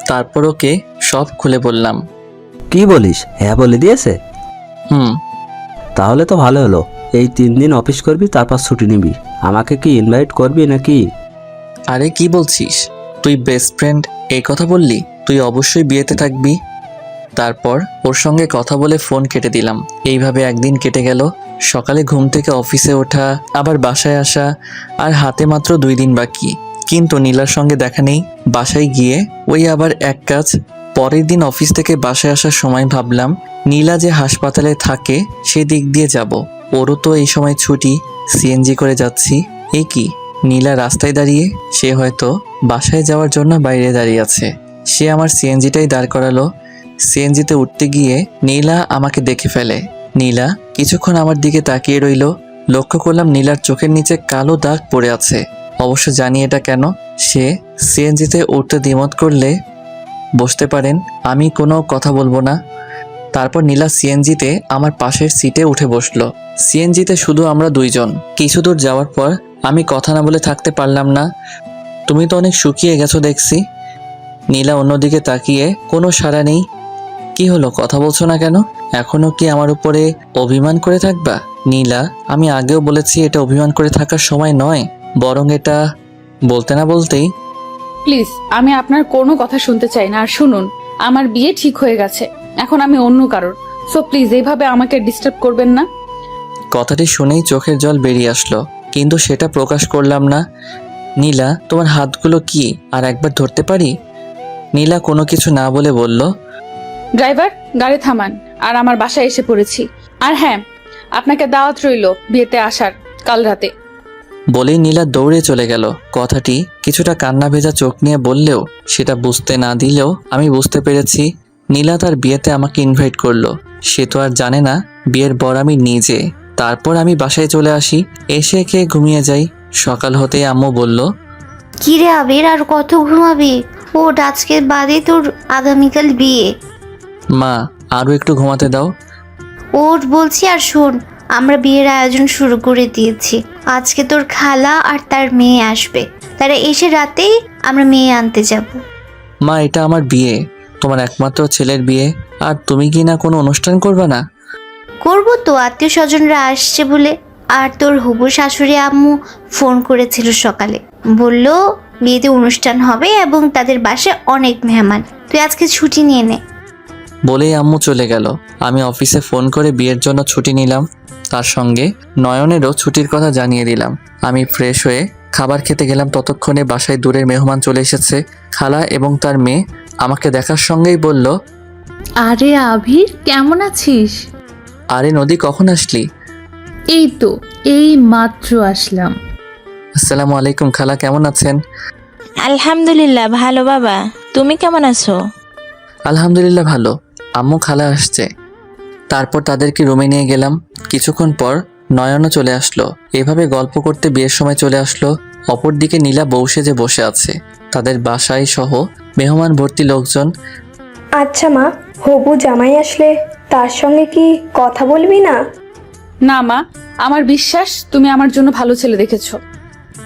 তারপর ওকে সব খুলে বললাম। কি বলিস, হ্যাঁ বলে দিয়েছে? হুম। তাহলে তো ভালো হলো। এই 3 দিন অফিস করবি, তারপর ছুটি নিবি। আমাকে কি ইনভাইট করবি নাকি? আরে কি বলছিস, তুই বেস্ট ফ্রেন্ড এই কথা বললি? তুই অবশ্যই বিয়েতে থাকবি। তারপর ওর সঙ্গে কথা বলে ফোন কেটে দিলাম। এইভাবে একদিন কেটে গেল। সকালে ঘুম থেকে অফিসে ওঠা, আবার বাসায় আসা, আর হাতে মাত্র 2 দিন বাকি। কিন্তু নীলার সঙ্গে দেখা নেই। বাসায় গিয়ে ওই আবার এক কাজ। পরের দিন অফিস থেকে বাসায় আসার সময় ভাবলাম নীলা যে হাসপাতালে থাকে সেদিক দিয়ে যাব। ওরও তো এই সময় ছুটি, সিএনজি করে যাচ্ছি। এ কি, নীলা রাস্তায় দাঁড়িয়ে? সে হয়তো বাসায় যাওয়ার জন্য বাইরে দাঁড়িয়ে আছে। সে আমার সিএনজিটাই দাঁড় করালো। সিএনজিতে উঠতে গিয়ে নীলা আমাকে দেখে ফেলে। নীলা কিছুক্ষণ আমার দিকে তাকিয়ে রইল। লক্ষ্য করলাম নীলার চোখের নিচে কালো দাগ পড়ে আছে। অবশ্য জানি এটা কেন। সে সিএনজিতে উঠতে দ্বিমত করলে বসতে পারেন, আমি কোনো কথা বলবো না। তারপর নীলা সিএনজিতে আমার পাশের সিটে উঠে বসলো। সিএনজিতে শুধু আমরা 2 জন। কিছু দূর যাওয়ার পর আমি কথা না বলে থাকতে পারলাম না। তুমি তো অনেক শুকিয়ে গেছো দেখছি। নীলা অন্যদিকে তাকিয়ে, কোনো সাড়া নেই। কি হলো, কথা বলছো না কেন? এখনো কি আমার উপরে অভিমান করে থাকবা? নীলা, আমি আগেও বলেছি এটা অভিমান করে থাকার সময় নয়, বরং এটা বলতে না বলতেই। প্লিজ, আমি আপনার কোনো কথা শুনতে চাই না। আর শুনুন, আমার বিয়ে ঠিক হয়ে গেছে, এখন আমি অন্য কারোর। সো প্লিজ এইভাবে আমাকে ডিস্টার্ব করবেন না। কথাটি শুনেই চোখের জল বেরিয়ে আসলো, কিন্তু সেটা প্রকাশ করলাম না। নীলা, তোমার হাতগুলো কি আর একবার ধরতে পারি? নীলা কোনো কিছু না বলে বলল, ড্রাইভার, গাড়ি থামান। আর আমার বাসায় এসে পড়েছি। আর হ্যাঁ, আপনাকে দাওয়াত রইল বিয়েতে আসার কাল রাতে। বলেই নীলা দৌড়ে চলে গেল। কথাটি কিছুটা কান্না ভেজা চোখ নিয়ে বললেও সেটা বুঝতে না দিলেও আমি বুঝতে পেরেছি নীলা তার বিয়েতে আমাকে ইনভাইট করলো। সে তো আর জানে না বিয়ের বর আমি নিজে। তারপর আমি বাসায় চলে আসি, এসে খেয়ে ঘুমিয়ে যাই। সকাল হতেই আম্মু বলল, কিরে আবির, আর কত ঘুমাবি? ওঠ, আজকে বাদে তোর আগামীকাল বিয়ে। মা আরও একটু ঘুমাতে দাও। ওঠ বলছি। আর শোন, আমরা বিয়ের আয়োজন শুরু করে দিয়েছি। আজকে তোর খালা আর তার মেয়ে আসবে। তারা এসে রাতেই আমরা মেয়ে আনতে যাব। মা, এটা আমার বিয়ে, তোমার একমাত্র ছেলের বিয়ে, আর তুমি কি না কোনো অনুষ্ঠান করবে না? করবো তো, আত্মীয় স্বজনরা আসছে বলে। আর তোর হবু শাশুড়ি আম্মু ফোন করেছিল সকালে, বলল বিয়েতে অনুষ্ঠান হবে এবং তাদের বাসায় অনেক মেহমান। তুই আজকে ছুটি নিয়ে নে। বলেই আম্মু চলে গেল। আমি অফিসে ফোন করে বিয়ের জন্য ছুটি নিলাম। তার সঙ্গে নয়নেরও ছুটির কথা জানিয়ে দিলাম। আমি ফ্রেশ হয়ে খাবার খেতে গেলাম। ততক্ষণে বাসায় দূরের মেহমান চলে এসেছে। খালা এবং তার মেয়ে আমাকে দেখার সঙ্গেই বলল, আরে আবির, কেমন আছিস? আরে নদী, কখন আসলি? এই তো, এই মাত্র আসলাম। আসসালামু আলাইকুম খালা, কেমন আছেন? আলহামদুলিল্লাহ ভালো বাবা, তুমি কেমন আছো? আলহামদুলিল্লাহ ভালো। আম্মু খালা আসছে। তারপর তাদেরকে রুমে নিয়ে গেলাম। কিছুক্ষণ পর নয়নও চলে আসলো। এভাবে গল্প করতে বিয়ের সময় চলে আসলো। অপরদিকে নীলা বউ সেজে বসে আছে। তাদের বাসায় সহ মেহমান ভর্তি লোকজন। আচ্ছা মা, হবু জামাই আসলে তার সঙ্গে কি কথা বলবি না? না মা, আমার বিশ্বাস তুমি আমার জন্য ভালো ছেলে দেখেছো।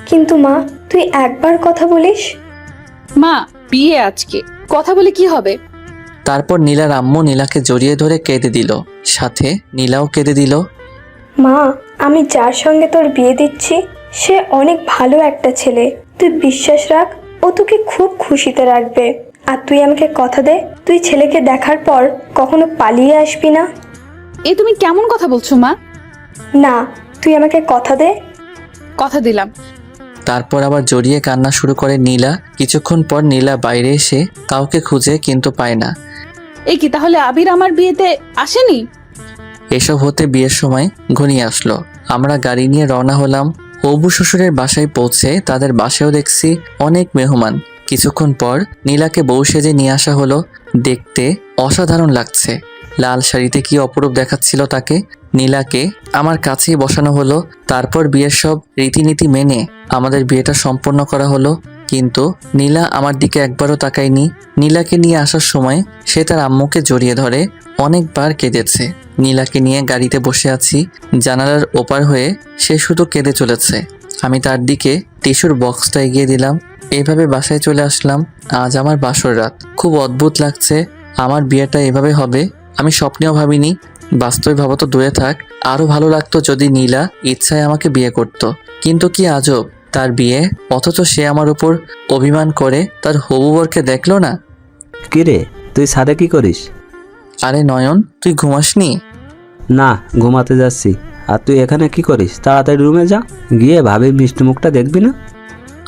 কিন্তু মা, তুই একবার কথা বলিস। মা, বিয়ে আজকে, কথা বলে কি হবে? তারপর নীলার আম্মু নীলাকে জড়িয়ে ধরে কেঁদে দিল, সাথে নীলাও কেঁদে দিল। মা, আমি যার সঙ্গে তোর বিয়ে দিচ্ছি সে অনেক ভালো একটা ছেলে। তুই বিশ্বাস রাখ, ও তোকে খুব খুশিতে রাখবে। আর তুই আমাকে কথা দে, তুই ছেলেকে দেখার পর কখনো পালিয়ে আসবি না। এ তুমি কেমন কথা বলছো মা? না, তুই আমাকে কথা দে। কথা দিলাম। তারপর আবার জড়িয়ে কান্না শুরু করে নীলা। কিছুক্ষণ পর নীলা বাইরে এসে কাউকে খুঁজে কিন্তু পায় না। এ কি, তাহলে আবির আমার বিয়েতে আসেনি? এসব হতে বিয়ের সময় ঘনিয়ে আসলো। আমরা গাড়ি নিয়ে রওনা হলাম। হবু শ্বশুরের বাসায় পৌঁছে তাদের বাসায়ও দেখছি অনেক মেহমান। কিছুক্ষণ পর নীলাকে বউ সেজে নিয়ে আসা হলো। দেখতে অসাধারণ লাগছে। লাল শাড়িতে কি অপরূপ দেখাচ্ছিল তাকে। নীলাকে আমার কাছেই বসানো হলো। তারপর বিয়ের সব রীতিনীতি মেনে আমাদের বিয়েটা সম্পন্ন করা হলো। কিন্তু নীলা আমার দিকে একবারও তাকায়নি। নীলাকে নিয়ে আসার সময় সে তার আম্মুকে জড়িয়ে ধরে অনেকবার কেঁদেছে। নীলাকে নিয়ে গাড়িতে বসে আছি, জানালার ওপার হয়ে সে শুধু কেঁদে চলেছে। আমি তার দিকে টিস্যুর বক্সটা এগিয়ে দিলাম। এইভাবে বাসায় চলে আসলাম। আজ আমার বাসর রাত। খুব অদ্ভুত লাগছে। আমার বিয়েটা এভাবে হবে আমি স্বপ্নেও ভাবিনি। বাস্তবে ভাবা তো দূরে থাক, আরও ভালো লাগতো যদি নীলা ইচ্ছায় আমাকে বিয়ে করত। কিন্তু কি আজব, তার বিয়ে, অথচ সে আমার উপর অভিমান করে তার হবু বরকে দেখলো না। কি রে, তুই ছাদে কি করিস? আরে নয়ন, তুই ঘুমাসনি? না, ঘুমাতে যাচ্ছি। আর তুই এখানে কি করিস? তাড়াতাড়ি রুমে যা, গিয়ে ভাবির মিষ্টি মুখটা দেখবি না?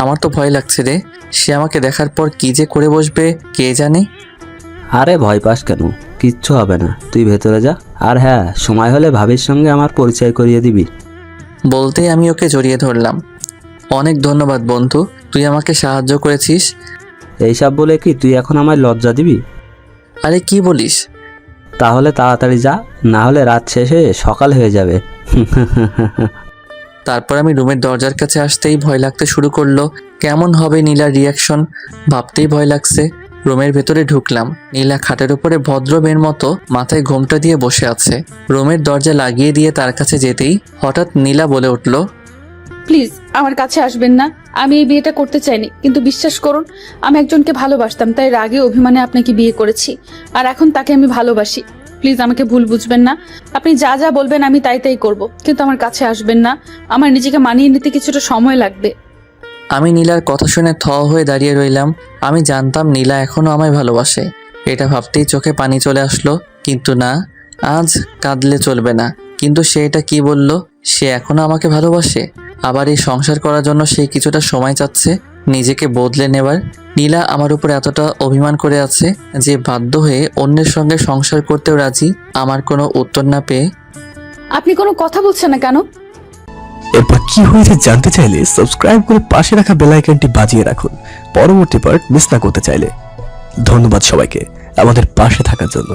আমার তো ভয় লাগছে রে। সে আমাকে দেখার পর কি যে করে বসবে কে জানে। আরে ভয় পাস কেন? কিচ্ছু হবে না, তুই ভেতরে যা। আর হ্যাঁ, সময় হলে ভাবির সঙ্গে আমার পরিচয় করিয়ে দিবি। বলতেই আমি ওকে জড়িয়ে ধরলাম। অনেক ধন্যবাদ বন্ধু, তুই আমাকে সাহায্য করেছিস। এইসব বলে কি তুই এখন আমায় লজ্জা দিবি? আরে কি বলিস? তাহলে তাড়াতাড়ি যা, না হলে রাত শেষে সকাল হয়ে যাবে। তারপর আমি রুমের দরজার কাছে আসতেই ভয় লাগতে শুরু করলো। কেমন হবে নীলার রিয়াকশন ভাবতেই ভয় লাগছে। রুমের ভেতরে ঢুকলাম। নীলা খাটের উপরে ভদ্র মেয়ের মতো মাথায় ঘোমটা দিয়ে বসে আছে। রুমের দরজা লাগিয়ে দিয়ে তার কাছে যেতেই হঠাৎ নীলা বলে উঠল, প্লিজ আমার কাছে আসবেন না। আমি এই বিয়েটা করতে চাইনি, কিন্তু বিশ্বাস করুন আমি একজনকে ভালোবাসতাম, তাই রাগে অভিমানে আপনাকে বিয়ে করেছি। আর এখন তাকে আমি ভালোবাসি। প্লিজ আমাকে ভুল বুঝবেন না। আপনি যা যা বলবেন আমি তাই তাই করব, কিন্তু আমার কাছে আসবেন না। আমার নিজেকে মানিয়ে নিতে কিছুটা সময় লাগবে। আমি নীলার কথা শুনে থ হয়ে দাঁড়িয়ে রইলাম। আমি জানতাম নীলা এখনো আমায় ভালোবাসে। এটা ভাবতেই চোখে পানি চলে আসলো। কিন্তু না, আজ কাঁদলে চলবে না। কিন্তু সে এটা কি বলল? সে এখনো আমাকে ভালোবাসে, আবার এই সংসার করার জন্য সে কিছুটা সময় চাচ্ছে নিজেকে বদলে নেবার। নীলা আমার উপর এতটা অভিমান করে আছে যে বাধ্য হয়ে অন্যের সঙ্গে সংসার করতেও রাজি। আমার কোনো উত্তর না পেয়ে, আপনি কোনো কথা বলছেন না কেন? এরপর কি হয়েছে জানতে চাইলে সাবস্ক্রাইব করে পাশে রাখা বেল আইকনটি বাজিয়ে রাখুন পরবর্তী পার্ট মিস না করতে চাইলে। ধন্যবাদ সবাইকে আমাদের পাশে থাকার জন্য।